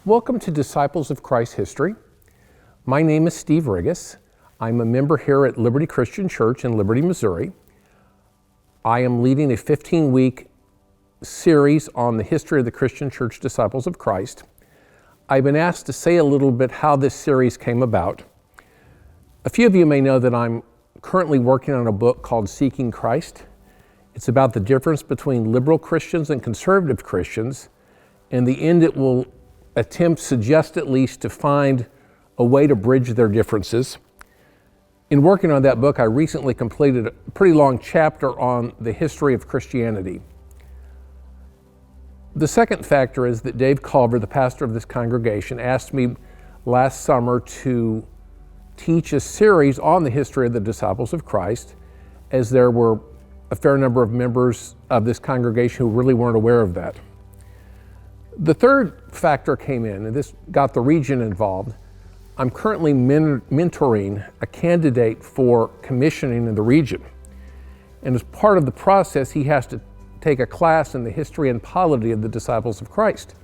Welcome to Disciples of Christ History. My name is Steve Regas. I'm a member here at Liberty Christian Church in Liberty, Missouri. I am leading a 15-week series on the history of the Christian Church Disciples of Christ. I've been asked to say a little bit how this series came about. A few of you may know that I'm currently working on a book called Seeking Christ. It's about the difference between liberal Christians and conservative Christians. In the end, it will suggest at least to find a way to bridge their differences. In working on that book, I recently completed a pretty long chapter on the history of Christianity. The second factor is that Dave Culver, the pastor of this congregation, asked me last summer to teach a series on the history of the disciples of Christ, as there were a fair number of members of this congregation who really weren't aware of that. The third factor came in, and this got the region involved. I'm currently mentoring a candidate for commissioning in the region. And as part of the process, he has to take a class in the history and polity of the disciples of Christ.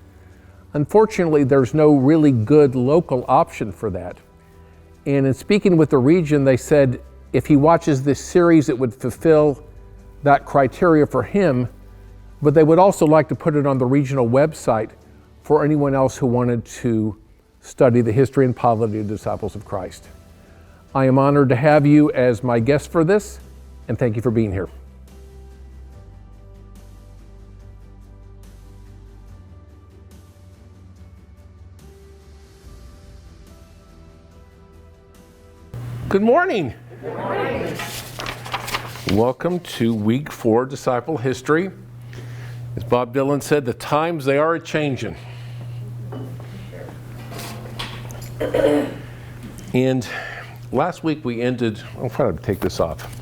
Unfortunately, there's no really good local option for that. And in speaking with the region, they said if he watches this series, it would fulfill that criteria for him, but they would also like to put it on the regional website for anyone else who wanted to study the history and polity of the disciples of Christ. I am honored to have you as my guest for this, and thank you for being here. Good morning. Good morning. Welcome to week 4 Disciple History. As Bob Dylan said, the times they are a-changin'. And last week we ended, I'll try to take this off.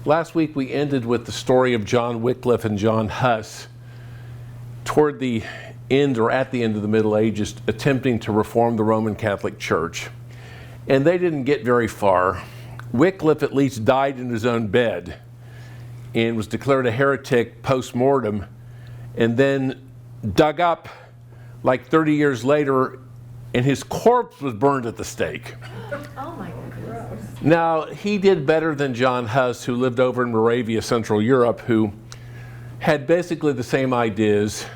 Last week we ended with the story of John Wycliffe and John Huss toward the end or at the end of the Middle Ages, attempting to reform the Roman Catholic Church. And they didn't get very far. Wycliffe at least died in his own bed and was declared a heretic post-mortem, and then dug up like 30 years later, and his corpse was burned at the stake. Oh my goodness. Now, he did better than John Huss, who lived over in Moravia, Central Europe, who had basically the same ideas.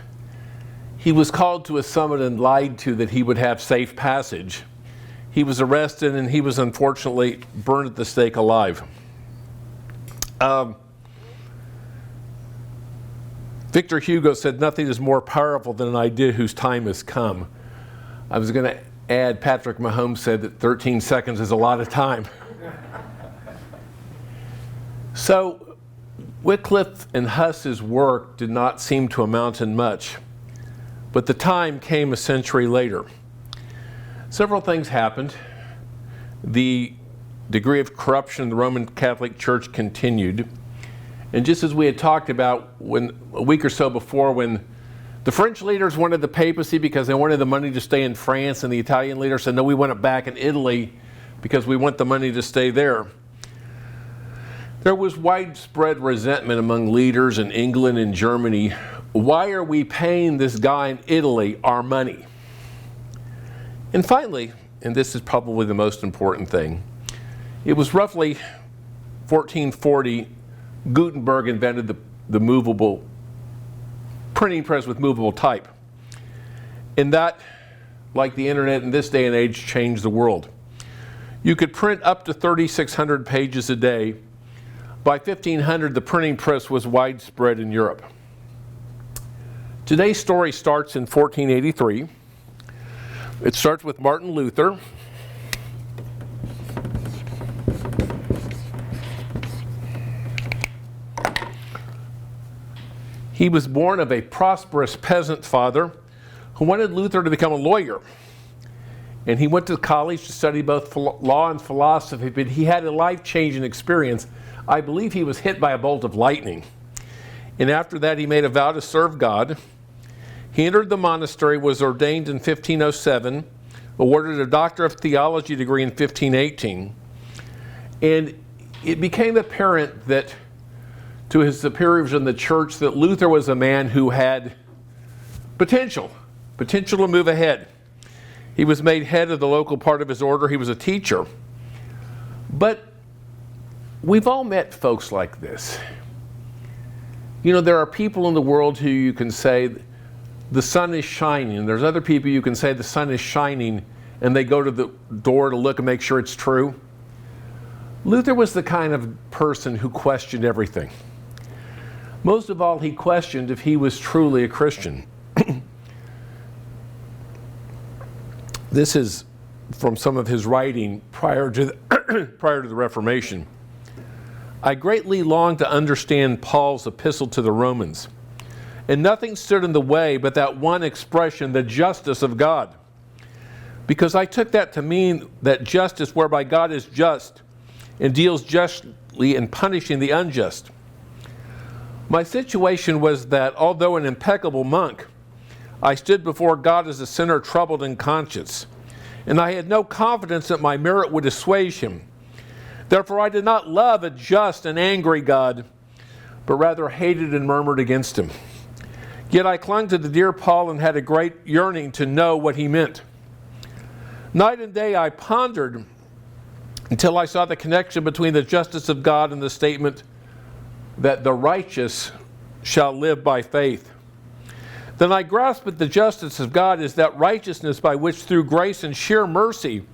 He was called to a summit and lied to that he would have safe passage. He was arrested, and he was unfortunately burned at the stake alive. Victor Hugo said, "Nothing is more powerful than an idea whose time has come." I was going to add, Patrick Mahomes said that 13 seconds is a lot of time. So Wycliffe and Huss's work did not seem to amount in much, but the time came a century later. Several things happened. The degree of corruption in the Roman Catholic Church continued. And just as we had talked about a week or so before, when the French leaders wanted the papacy because they wanted the money to stay in France, and the Italian leaders said, no, we want it back in Italy because we want the money to stay there. There was widespread resentment among leaders in England and Germany. Why are we paying this guy in Italy our money? And finally, and this is probably the most important thing, it was roughly 1440, Gutenberg invented the movable printing press with movable type. And that, like the internet in this day and age, changed the world. You could print up to 3,600 pages a day. By 1500, the printing press was widespread in Europe. Today's story starts in 1483. It starts with Martin Luther. He was born of a prosperous peasant father who wanted Luther to become a lawyer. And he went to college to study both law and philosophy, but he had a life-changing experience. I believe he was hit by a bolt of lightning. And after that, he made a vow to serve God. He entered the monastery, was ordained in 1507, awarded a Doctor of Theology degree in 1518. And it became apparent that to his superiors in the church that Luther was a man who had potential potential to move ahead. He was made head of the local part of his order. He was a teacher. But we've all met folks like this. You know, there are people in the world who you can say, the sun is shining. There's other people you can say the sun is shining, and they go to the door to look and make sure it's true. Luther was the kind of person who questioned everything. Most of all, he questioned if he was truly a Christian. This is from some of his writing prior to the Reformation. I greatly longed to understand Paul's epistle to the Romans, and nothing stood in the way but that one expression, the justice of God, because I took that to mean that justice whereby God is just and deals justly in punishing the unjust. My situation was that although an impeccable monk, I stood before God as a sinner troubled in conscience, and I had no confidence that my merit would assuage him. Therefore I did not love a just and angry God, but rather hated and murmured against him. Yet I clung to the dear Paul and had a great yearning to know what he meant. Night and day I pondered until I saw the connection between the justice of God and the statement that the righteous shall live by faith. Then I grasped that the justice of God is that righteousness by which through grace and sheer mercy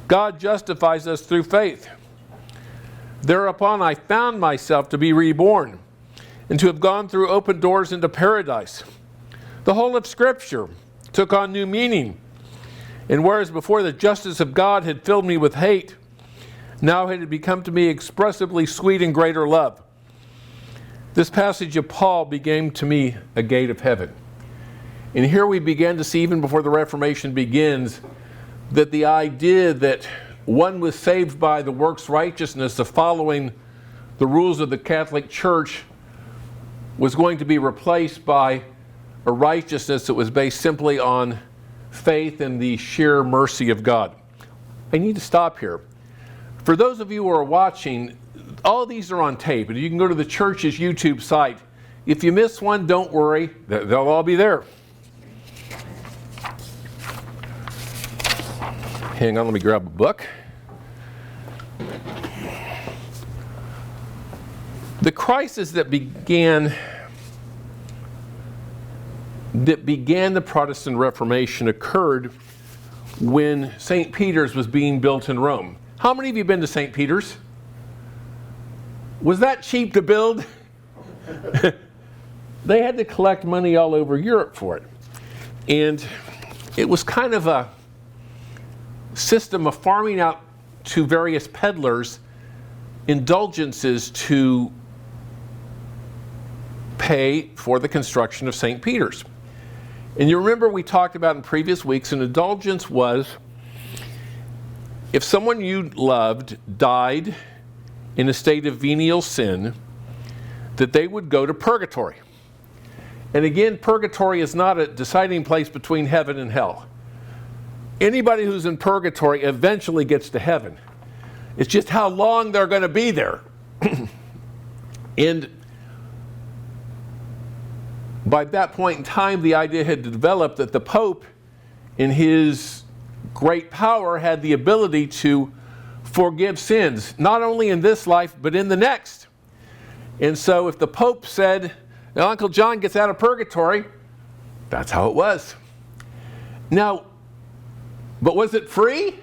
God justifies us through faith. Thereupon I found myself to be reborn and to have gone through open doors into paradise. The whole of Scripture took on new meaning, and whereas before the justice of God had filled me with hate, now had it become to me expressively sweet and greater love. This passage of Paul became to me a gate of heaven. And here we began to see, even before the Reformation begins, that the idea that one was saved by the works righteousness of following the rules of the Catholic Church was going to be replaced by a righteousness that was based simply on faith and the sheer mercy of God. I need to stop here. For those of you who are watching, all these are on tape, and you can go to the church's YouTube site. If you miss one, don't worry, they'll all be there. Hang on, let me grab a book. The crisis that began the Protestant Reformation occurred when St. Peter's was being built in Rome. How many of you have been to St. Peter's? Was that cheap to build? They had to collect money all over Europe for it. And it was kind of a system of farming out to various peddlers indulgences to pay for the construction of St. Peter's. And you remember we talked about in previous weeks, an indulgence was if someone you loved died in a state of venial sin, that they would go to purgatory. And again, purgatory is not a deciding place between heaven and hell. Anybody who's in purgatory eventually gets to heaven. It's just how long they're going to be there. And by that point in time, the idea had developed that the Pope, in his great power, had the ability to forgive sins, not only in this life, but in the next. And so if the Pope said, now Uncle John gets out of purgatory, that's how it was. Now, but was it free?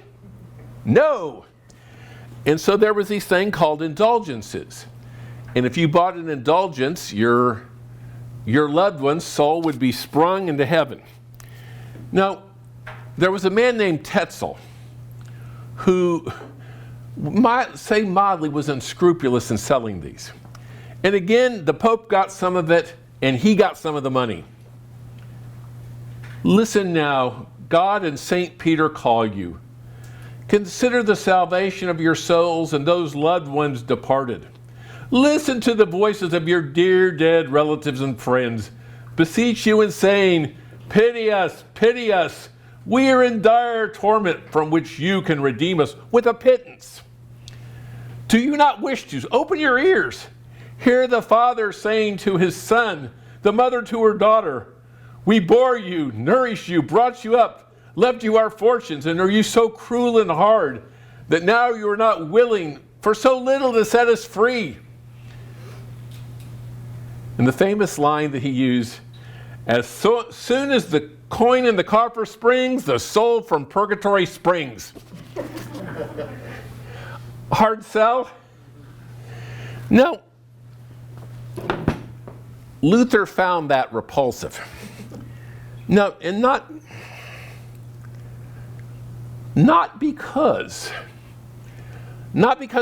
No. And so there was this thing called indulgences. And if you bought an indulgence, your loved one's soul would be sprung into heaven. Now, there was a man named Tetzel who, say mildly, was unscrupulous in selling these. And again, the Pope got some of it, and he got some of the money. Listen now, God and St. Peter call you. Consider the salvation of your souls and those loved ones departed. Listen to the voices of your dear dead relatives and friends, beseech you and saying, pity us, pity us. We are in dire torment from which you can redeem us with a pittance. Do you not wish to? Open your ears. Hear the father saying to his son, the mother to her daughter, We bore you, nourished you, brought you up, left you our fortunes, and are you so cruel and hard that now you are not willing for so little to set us free? And the famous line that he used, as soon as the coin in the coffer springs, the soul from purgatory springs. Hard sell? No. Luther found that repulsive. No, and not because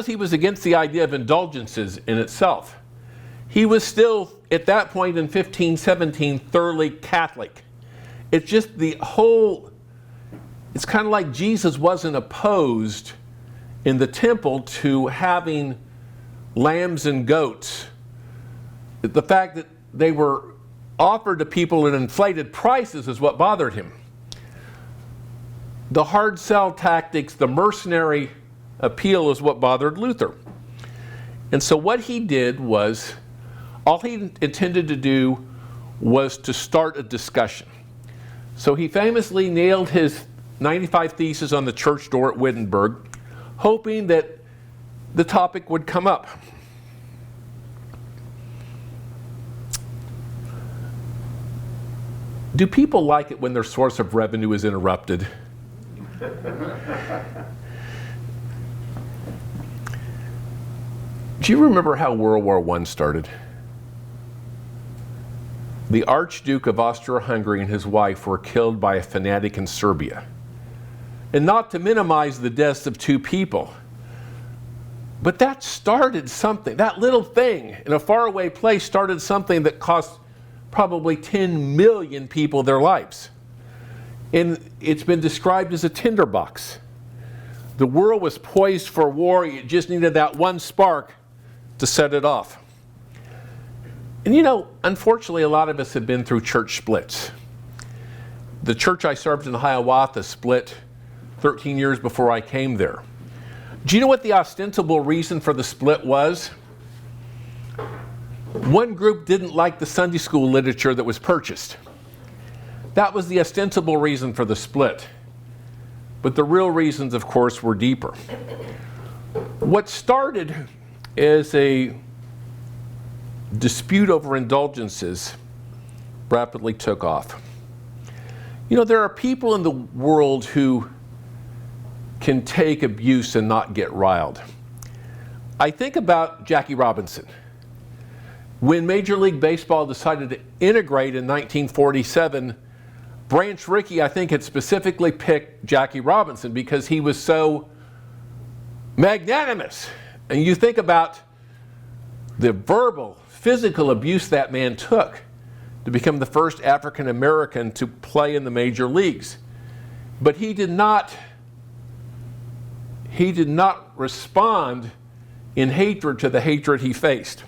he was against the idea of indulgences in itself. He was still, at that point in 1517, thoroughly Catholic. It's just it's kind of like Jesus wasn't opposed in the temple to having lambs and goats. The fact that they were offered to people at inflated prices is what bothered him. The hard sell tactics, the mercenary appeal is what bothered Luther. And so what he did was, all he intended to do was to start a discussion. So he famously nailed his 95 theses on the church door at Wittenberg, hoping that the topic would come up. Do people like it when their source of revenue is interrupted? Do you remember how World War I started? The Archduke of Austria-Hungary and his wife were killed by a fanatic in Serbia. And not to minimize the deaths of two people, but that started something. That little thing in a faraway place started something that cost probably 10 million people their lives. And it's been described as a tinderbox. The world was poised for war. It just needed that one spark to set it off. And you know, unfortunately, a lot of us have been through church splits. The church I served in Hiawatha split 13 years before I came there. Do you know what the ostensible reason for the split was? One group didn't like the Sunday school literature that was purchased. That was the ostensible reason for the split. But the real reasons, of course, were deeper. What started as a dispute over indulgences rapidly took off. You know, there are people in the world who can take abuse and not get riled. I think about Jackie Robinson. When Major League Baseball decided to integrate in 1947, Branch Rickey, I think, had specifically picked Jackie Robinson because he was so magnanimous. And you think about the verbal, physical abuse that man took to become the first African American to play in the major leagues. But he did not respond in hatred to the hatred he faced.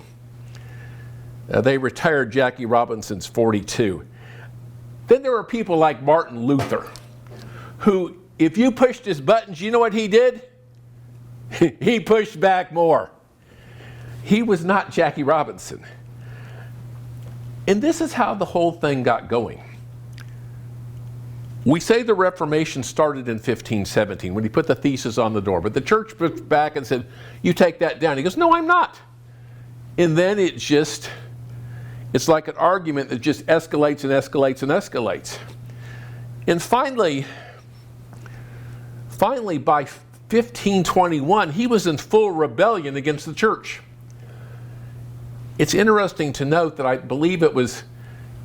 They retired Jackie Robinson's 42. Then there were people like Martin Luther, who, if you pushed his buttons, you know what he did? He pushed back more. He was not Jackie Robinson. And this is how the whole thing got going. We say the Reformation started in 1517 when he put the thesis on the door, but the church pushed back and said, you take that down. He goes, no, I'm not. And then it's like an argument that just escalates and escalates and escalates. And finally, by 1521, he was in full rebellion against the church. It's interesting to note that I believe it was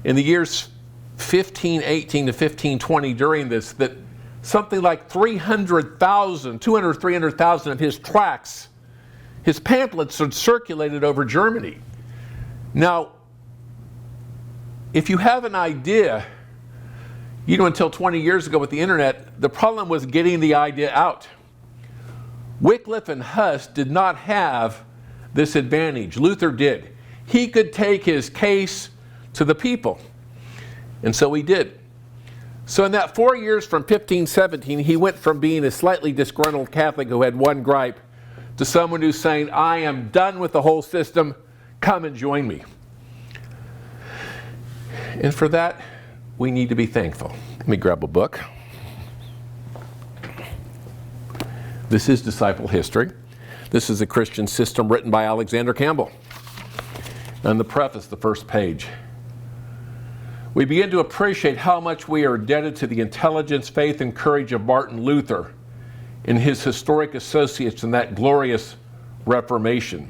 in the years 1518 to 1520 during this that something like 300,000 of his tracts, his pamphlets had circulated over Germany. Now, if you have an idea, you know, until 20 years ago with the internet, the problem was getting the idea out. Wycliffe and Huss did not have this advantage. Luther did. He could take his case to the people. And so he did. So in that 4 years from 1517, he went from being a slightly disgruntled Catholic who had one gripe to someone who's saying, I am done with the whole system, come and join me. And for that, we need to be thankful. Let me grab a book. This is Disciple History. This is a Christian system written by Alexander Campbell. And the preface, the first page. We begin to appreciate how much we are indebted to the intelligence, faith, and courage of Martin Luther and his historic associates in that glorious Reformation.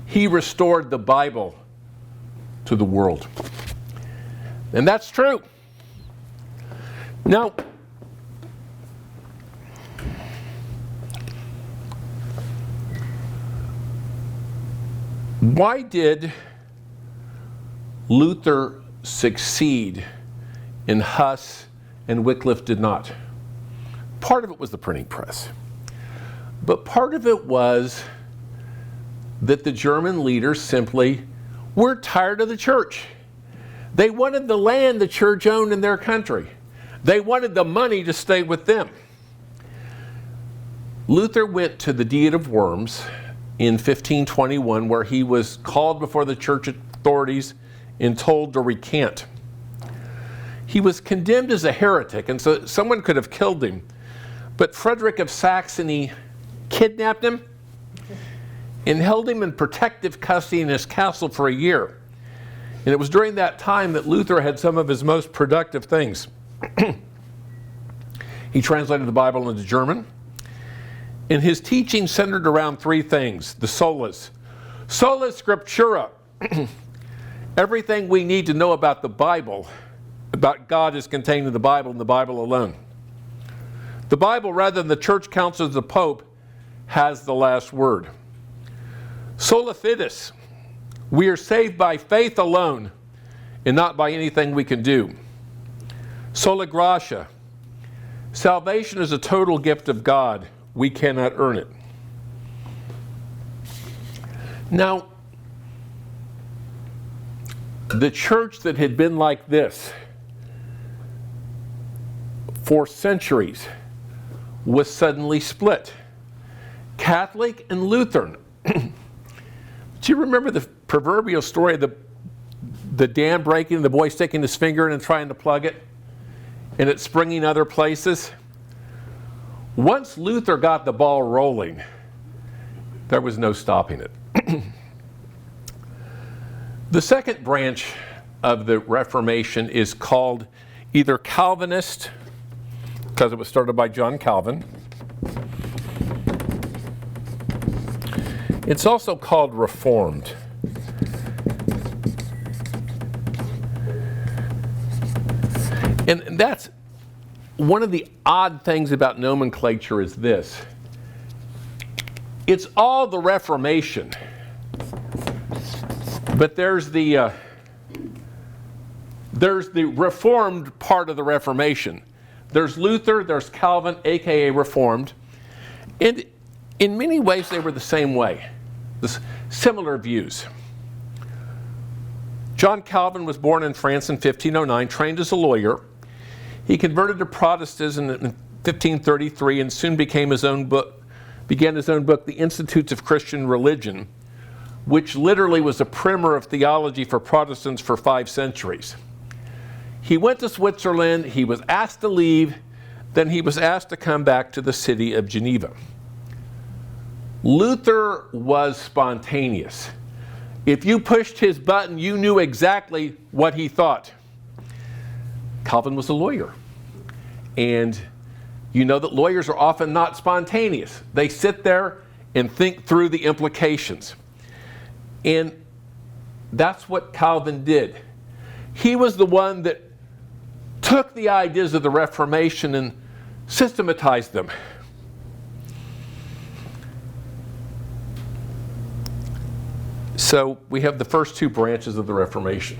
He restored the Bible to the world. And that's true. Now, why did Luther succeed and Huss and Wycliffe did not? Part of it was the printing press. But part of it was that the German leaders simply were tired of the church. They wanted the land the church owned in their country. They wanted the money to stay with them. Luther went to the Diet of Worms in 1521, where he was called before the church authorities and told to recant. He was condemned as a heretic, and so someone could have killed him. But Frederick of Saxony kidnapped him and held him in protective custody in his castle for a year. And it was during that time that Luther had some of his most productive things. He translated the Bible into German. And his teaching centered around three things. The solas. Sola scriptura. Everything we need to know about the Bible, about God, is contained in the Bible and the Bible alone. The Bible, rather than the church councils of the Pope, has the last word. Sola fides. We are saved by faith alone and not by anything we can do. Sola gratia. Salvation is a total gift of God. We cannot earn it. Now, the church that had been like this for centuries was suddenly split. Catholic and Lutheran. Do you remember the proverbial story of the dam breaking, the boy sticking his finger in and trying to plug it, and it springing other places? Once Luther got the ball rolling, there was no stopping it. The second branch of the Reformation is called either Calvinist, because it was started by John Calvin. It's also called Reformed. And that's one of the odd things about nomenclature is this. It's all the Reformation, but there's the Reformed part of the Reformation. There's Luther, there's Calvin, aka Reformed, and in many ways they were the same way, similar views. John Calvin was born in France in 1509, trained as a lawyer. He converted to Protestantism in 1533 and soon began his own book, The Institutes of Christian Religion, which literally was a primer of theology for Protestants for 5 centuries. He went to Switzerland, he was asked to leave, then he was asked to come back to the city of Geneva. Luther was spontaneous. If you pushed his button, you knew exactly what he thought. Calvin was a lawyer. And you know that lawyers are often not spontaneous. They sit there and think through the implications. And that's what Calvin did. He was the one that took the ideas of the Reformation and systematized them. So we have the first 2 branches of the Reformation.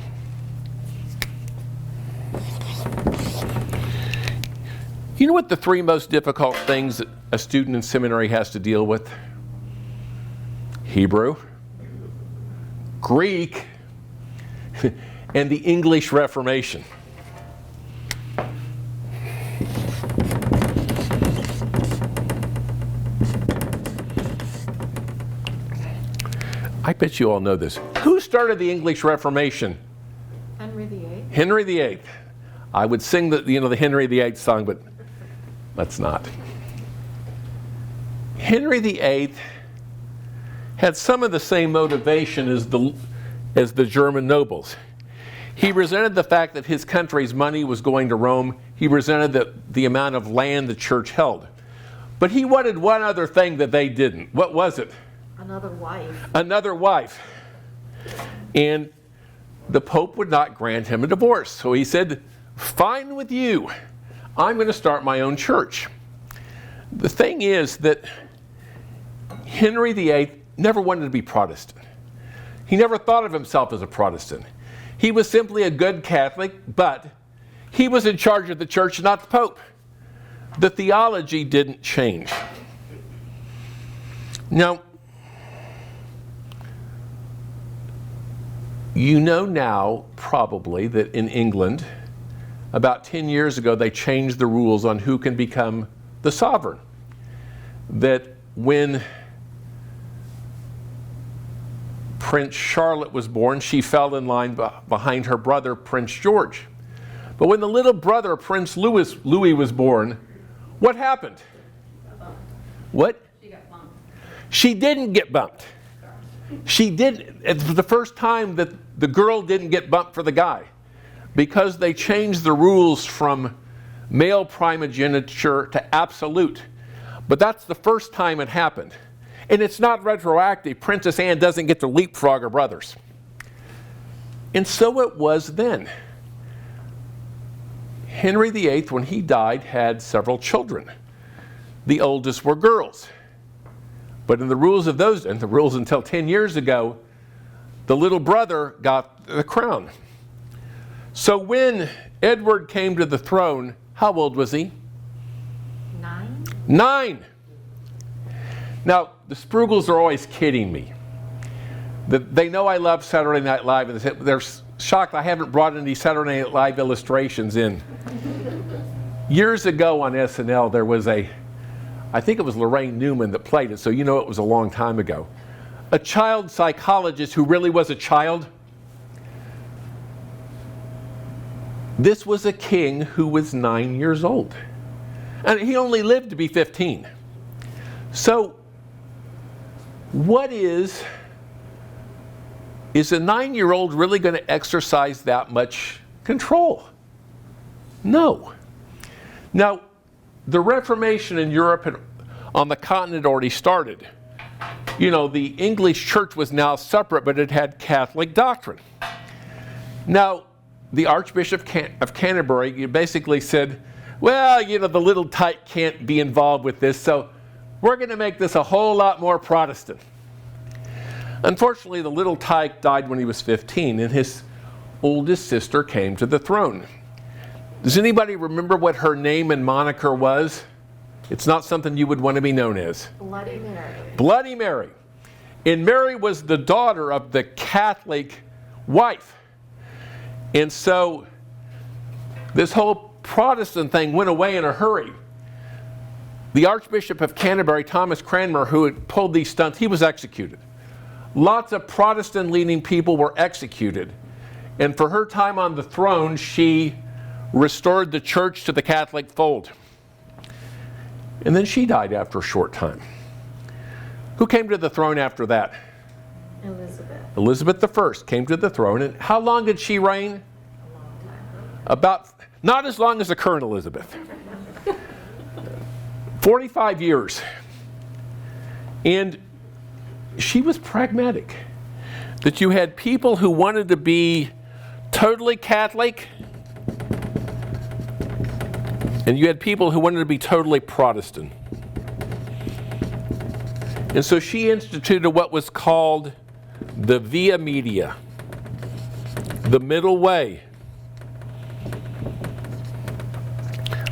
You know what the 3 most difficult things that a student in seminary has to deal with? Hebrew, Greek, and the English Reformation. I bet you all know this. Who started the English Reformation? Henry VIII. Henry VIII. I would sing the Henry VIII song, but let's not. Henry VIII had some of the same motivation as the German nobles. He resented the fact that his country's money was going to Rome. He resented the amount of land the church held. But he wanted one other thing that they didn't. What was it? Another wife. Another wife. And the Pope would not grant him a divorce. So he said, fine with you. I'm going to start my own church. The thing is that Henry VIII never wanted to be Protestant. He never thought of himself as a Protestant. He was simply a good Catholic, but he was in charge of the church, not the Pope. The theology didn't change. Now, you know now probably that in England, about 10 years ago, they changed the rules on who can become the sovereign. That when Prince Charlotte was born, she fell in line behind her brother, Prince George. But when the little brother, Prince Louis was born, what happened? What? She got bumped. She didn't get bumped. She didn't. It was the first time that the girl didn't get bumped for the guy, because they changed the rules from male primogeniture to absolute. But that's the first time it happened. And it's not retroactive. Princess Anne doesn't get to leapfrog her brothers. And so it was then. Henry VIII, when he died, had several children. The oldest were girls. But in the rules of those, and the rules until 10 years ago, the little brother got the crown. So when Edward came to the throne, how old was he? 9. 9. Now, the Sprugels are always kidding me. They know I love Saturday Night Live, and they're shocked I haven't brought any Saturday Night Live illustrations in. Years ago on SNL, there was I think it was Lorraine Newman that played it, so you know it was a long time ago. A child psychologist who really was a child. This was a king who was 9 years old. And he only lived to be 15. So, what is a 9-year-old really going to exercise that much control? No. Now, the Reformation in Europe and on the continent already started. You know, the English church was now separate, but it had Catholic doctrine. Now, the Archbishop of Canterbury basically said, well, you know, the little tyke can't be involved with this, so we're going to make this a whole lot more Protestant. Unfortunately, the little tyke died when he was 15, and his oldest sister came to the throne. Does anybody remember what her name and moniker was? It's not something you would want to be known as. Bloody Mary. Bloody Mary. And Mary was the daughter of the Catholic wife. And so this whole Protestant thing went away in a hurry. The Archbishop of Canterbury, Thomas Cranmer, who had pulled these stunts, he was executed. Lots of Protestant-leaning people were executed. And for her time on the throne, she restored the church to the Catholic fold. And then she died after a short time. Who came to the throne after that? Elizabeth. Elizabeth I came to the throne. And how long did she reign? A long time. About, not as long as the current Elizabeth. 45 years. And she was pragmatic. That you had people who wanted to be totally Catholic, and you had people who wanted to be totally Protestant. And so she instituted what was called the via media, the middle way.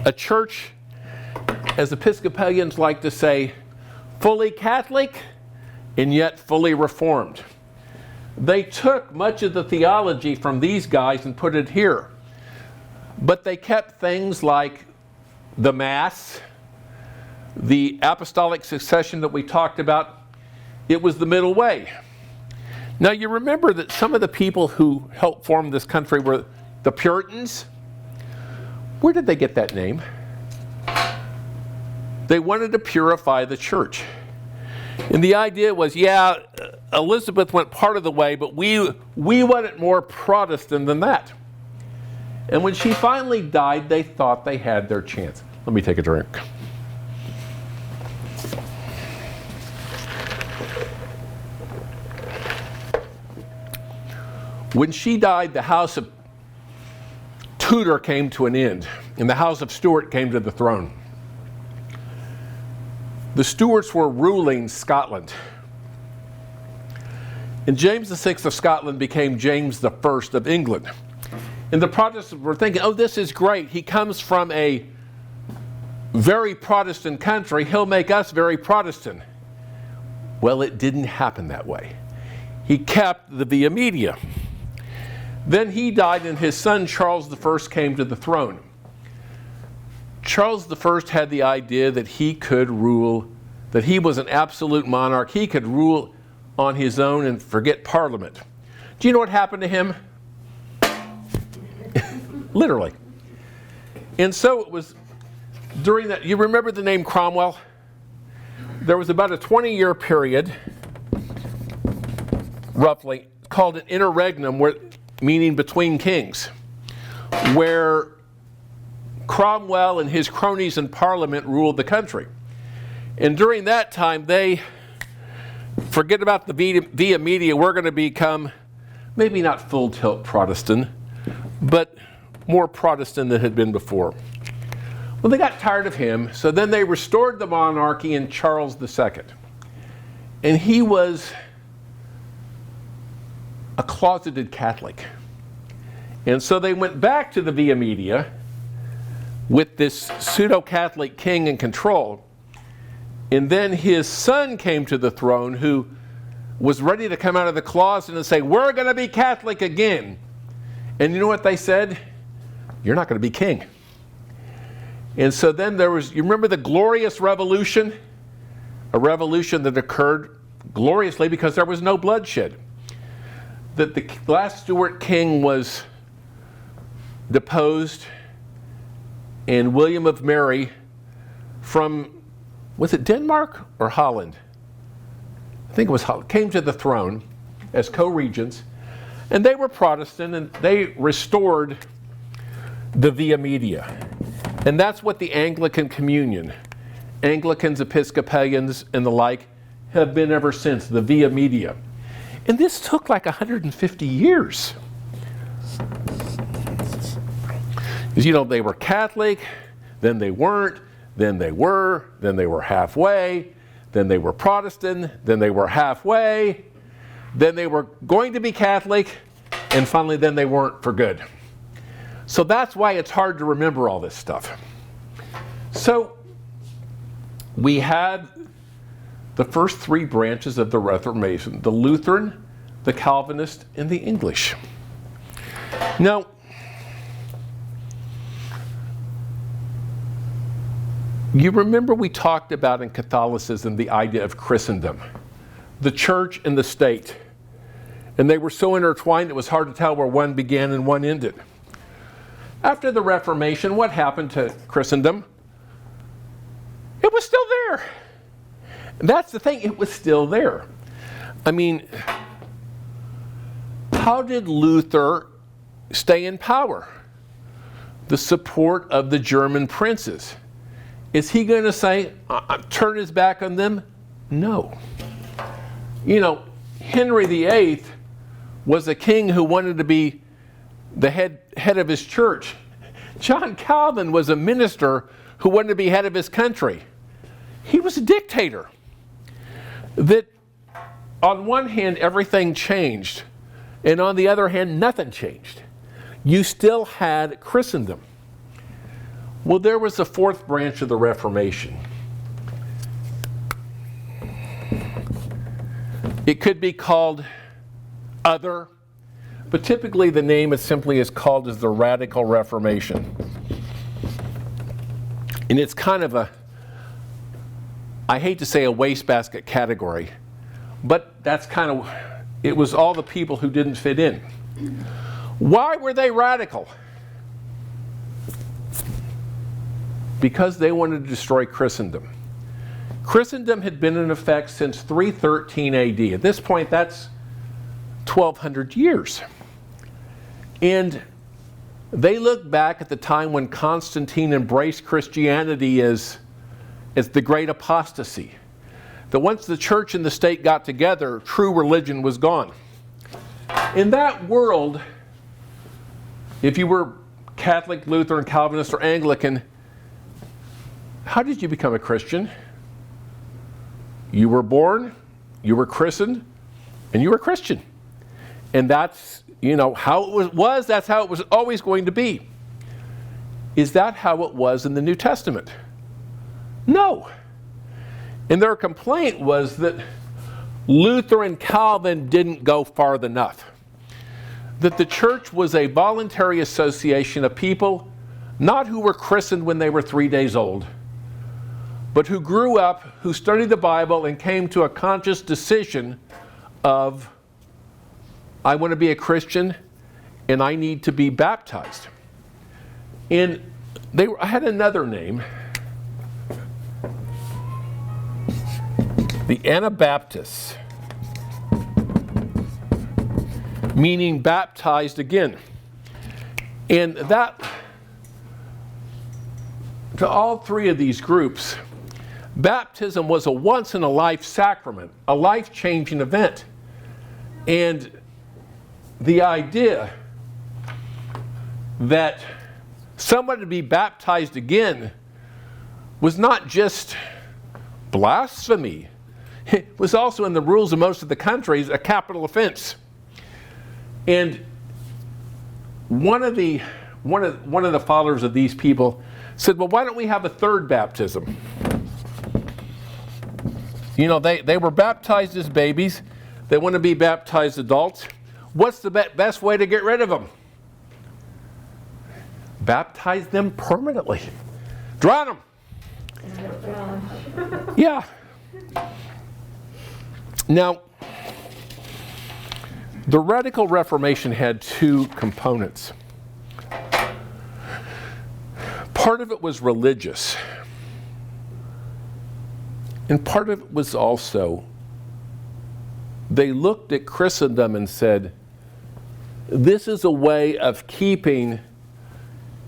A church, as Episcopalians like to say, fully Catholic and yet fully Reformed. They took much of the theology from these guys and put it here. But they kept things like the Mass, the apostolic succession that we talked about. It was the middle way. Now you remember that some of the people who helped form this country were the Puritans, Where did they get that name? They wanted to purify the church. And the idea was, yeah, Elizabeth went part of the way, but we want it more Protestant than that. And when she finally died, they thought they had their chance. Let me take a drink. When she died, the house of Tudor came to an end, and the house of Stuart came to the throne. The Stuarts were ruling Scotland. And James VI of Scotland became James I of England. And the Protestants were thinking, oh, this is great. He comes from a very Protestant country. He'll make us very Protestant. Well, it didn't happen that way. He kept the Via Media. Then he died, and his son Charles I came to the throne. Charles I had the idea that he could rule, that he was an absolute monarch. He could rule on his own and forget Parliament. Do you know what happened to him? Literally. And so it was during that, you remember the name Cromwell? There was about a 20-year period, roughly, called an Interregnum, meaning between kings, where Cromwell and his cronies in Parliament ruled the country. And during that time, they forget about the Via Media. We're going to become maybe not full tilt Protestant, but more Protestant than had been before. Well, they got tired of him, so then they restored the monarchy in Charles II. And he was a closeted Catholic. And so they went back to the Via Media with this pseudo-Catholic king in control. And then his son came to the throne, who was ready to come out of the closet and say, we're going to be Catholic again. And you know what they said? You're not going to be king. And so then there was, you remember the Glorious Revolution? A revolution that occurred gloriously because there was no bloodshed. That the last Stuart king was deposed, and William of Mary from, was it Denmark or Holland? I think it was Holland, came to the throne as co-regents, and they were Protestant, and they restored the Via Media. And that's what the Anglican Communion, Anglicans, Episcopalians, and the like, have been ever since, the Via Media. And this took like 150 years. Because, you know, they were Catholic, then they weren't, then they were halfway, then they were Protestant, then they were halfway, then they were going to be Catholic, and finally then they weren't for good. So that's why it's hard to remember all this stuff. So we had the first three branches of the Reformation: the Lutheran, the Calvinist, and the English. Now, you remember we talked about in Catholicism the idea of Christendom, the church and the state. And they were so intertwined it was hard to tell where one began and one ended. After the Reformation, what happened to Christendom? It was still there. And that's the thing, it was still there. I mean, how did Luther stay in power? The support of the German princes. Is he going to say, turn his back on them? No. You know, Henry VIII was a king who wanted to be the head of his church. John Calvin was a minister who wanted to be head of his country. He was a dictator. That on one hand, everything changed, and on the other hand, nothing changed. You still had Christendom. Well, there was a fourth branch of the Reformation. It could be called other, but typically the name is simply called as the Radical Reformation. And it's kind of a, I hate to say a wastebasket category, but that's kind of, it was all the people who didn't fit in. Why were they radical? because they wanted to destroy Christendom. Christendom had been in effect since 313 AD. At this point, that's 1,200 years. And they look back at the time when Constantine embraced Christianity as the great apostasy. That once the church and the state got together, true religion was gone. In that world, if you were Catholic, Lutheran, Calvinist, or Anglican, how did you become a Christian? You were born, you were christened, and you were Christian. And that's, how it was, that's how it was always going to be. Is that how it was in the New Testament? No. And their complaint was that Luther and Calvin didn't go far enough. That the church was a voluntary association of people, not who were christened when they were 3 days old, but who grew up, who studied the Bible and came to a conscious decision of, I want to be a Christian and I need to be baptized. And I had another name, the Anabaptists, meaning baptized again. And that, to all three of these groups, baptism was a once-in-a-life sacrament, a life-changing event. And the idea that someone to be baptized again was not just blasphemy. It was also, in the rules of most of the countries, a capital offense. And one of the followers of these people said, well, why don't we have a third baptism? They were baptized as babies. They want to be baptized adults. What's the best way to get rid of them? Baptize them permanently. Drown them. Yeah. Now, the Radical Reformation had two components. Part of it was religious, and part of it was also, they looked at Christendom and said, this is a way of keeping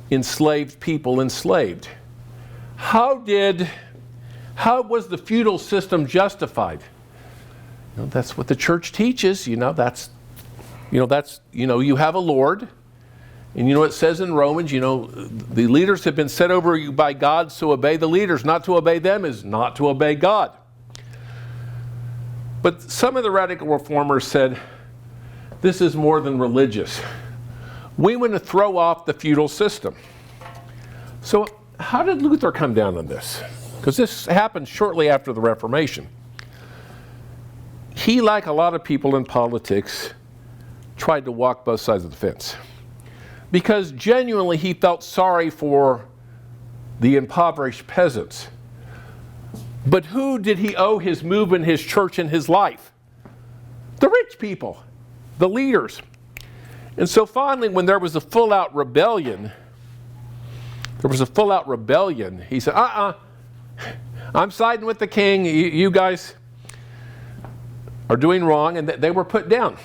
enslaved people enslaved. How was the feudal system justified? That's what the church teaches. You have a Lord, and it says in Romans, the leaders have been set over you by God, so obey the leaders. Not to obey them is not to obey God. But some of the radical reformers said, this is more than religious. We want to throw off the feudal system. So how did Luther come down on this? Because this happened shortly after the Reformation. He, like a lot of people in politics, tried to walk both sides of the fence. Because genuinely he felt sorry for the impoverished peasants. But who did he owe his movement, his church, and his life? The rich people, the leaders. And so finally, when there was a full-out rebellion, he said, I'm siding with the king. You guys are doing wrong, and they were put down.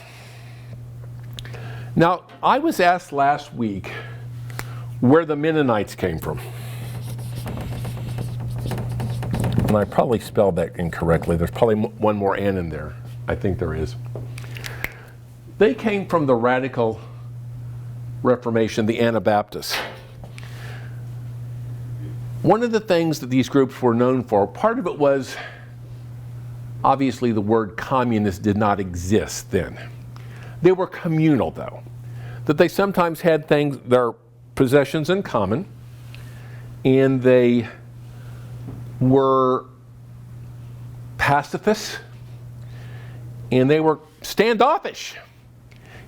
Now, I was asked last week where the Mennonites came from. And I probably spelled that incorrectly. There's probably one more N in there. I think there is. They came from the Radical Reformation, the Anabaptists. One of the things that these groups were known for, part of it was, obviously the word communist did not exist then. They were communal, though. That they sometimes had their possessions in common, and they were pacifists, and they were standoffish.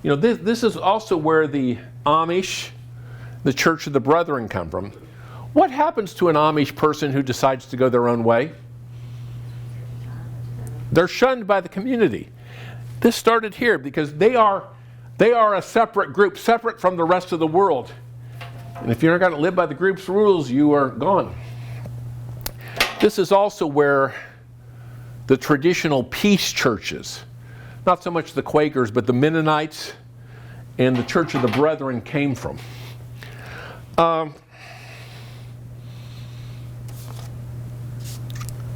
This is also where the Amish, the Church of the Brethren, come from. What happens to an Amish person who decides to go their own way? They're shunned by the community. This started here because they are a separate group, separate from the rest of the world. And if you're not going to live by the group's rules, you are gone. This is also where the traditional peace churches, not so much the Quakers, but the Mennonites and the Church of the Brethren came from.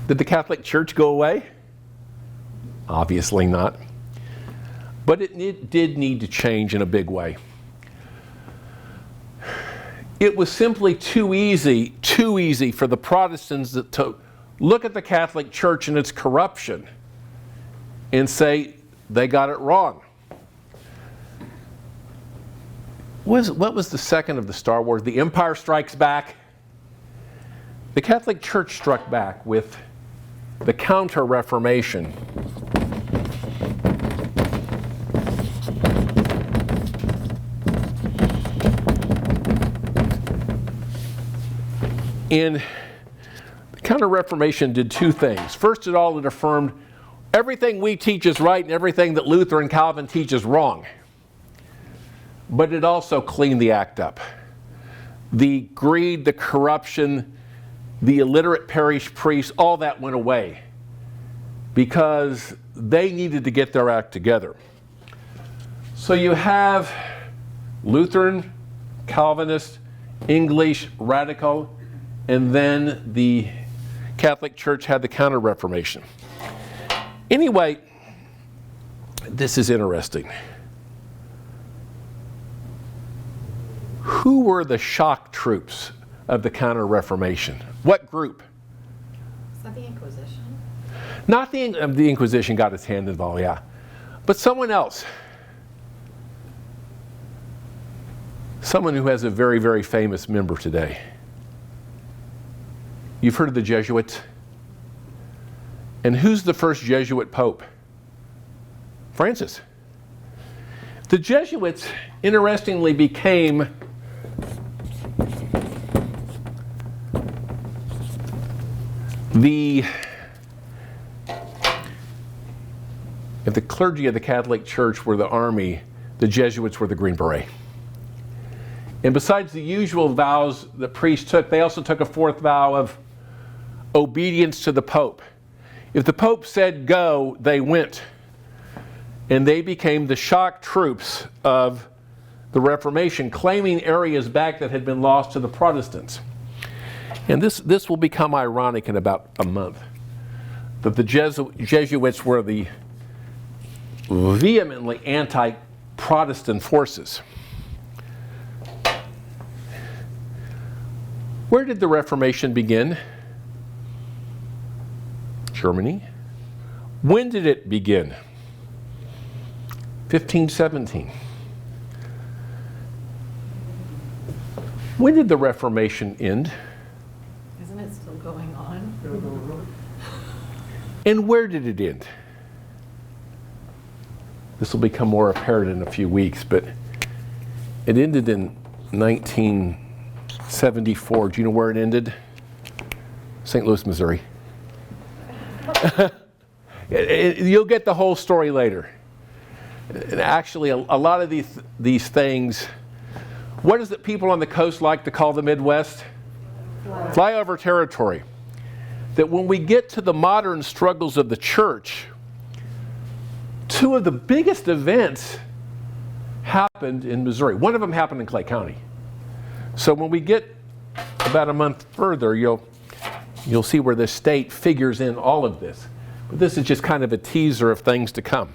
Did the Catholic Church go away? Obviously not. But it did need to change in a big way. It was simply too easy for the Protestants to look at the Catholic Church and its corruption and say they got it wrong. What was the second of the Star Wars? The Empire Strikes Back? The Catholic Church struck back with the Counter-Reformation. And the Counter-Reformation did two things. First of all, it affirmed everything we teach is right and everything that Luther and Calvin teach is wrong. But it also cleaned the act up. The greed, the corruption, the illiterate parish priests, all that went away because they needed to get their act together. So you have Lutheran, Calvinist, English, Radical, and then the Catholic Church had the Counter-Reformation. Anyway, this is interesting. Who were the shock troops of the Counter-Reformation? What group? Is that the Inquisition? Not the Inquisition got its hand involved, yeah. But someone else. Someone who has a very, very famous member today. You've heard of the Jesuits? And who's the first Jesuit pope? Francis. The Jesuits, interestingly, became if the clergy of the Catholic Church were the army, the Jesuits were the Green Beret. And besides the usual vows that priests took, they also took a fourth vow of obedience to the Pope. If the Pope said go, they went. And they became the shock troops of the Reformation, claiming areas back that had been lost to the Protestants. And this will become ironic in about a month, that the Jesuits were the vehemently anti-Protestant forces. Where did the Reformation begin? Germany. When did it begin? 1517. When did the Reformation end? Isn't it still going on? And where did it end? This will become more apparent in a few weeks, but it ended in 1974. Do you know where it ended? St. Louis, Missouri. You'll get the whole story later. And actually, a lot of these things, what is it people on the coast like to call the Midwest? Flyover territory. That when we get to the modern struggles of the church, two of the biggest events happened in Missouri. One of them happened in Clay County. So when we get about a month further, you'll see where the state figures in all of this. But this is just kind of a teaser of things to come.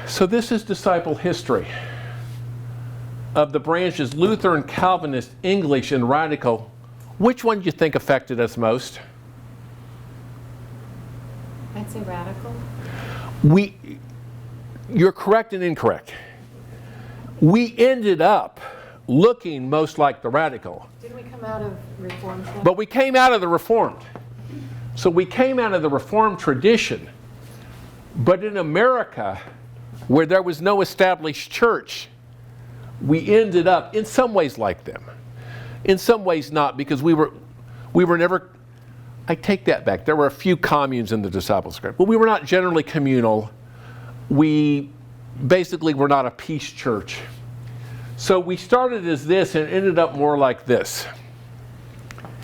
So this is disciple history of the branches Lutheran, Calvinist, English, and Radical. Which one do you think affected us most? I'd say Radical. You're correct and incorrect. We ended up looking most like the Radical. Didn't we come out of Reformed? But we came out of the Reformed. So we came out of the Reformed tradition. But in America, where there was no established church, we ended up in some ways like them. In some ways not, because we were never, I take that back. There were a few communes in the disciples' group, but we were not generally communal. We basically were not a peace church. So we started as this and ended up more like this.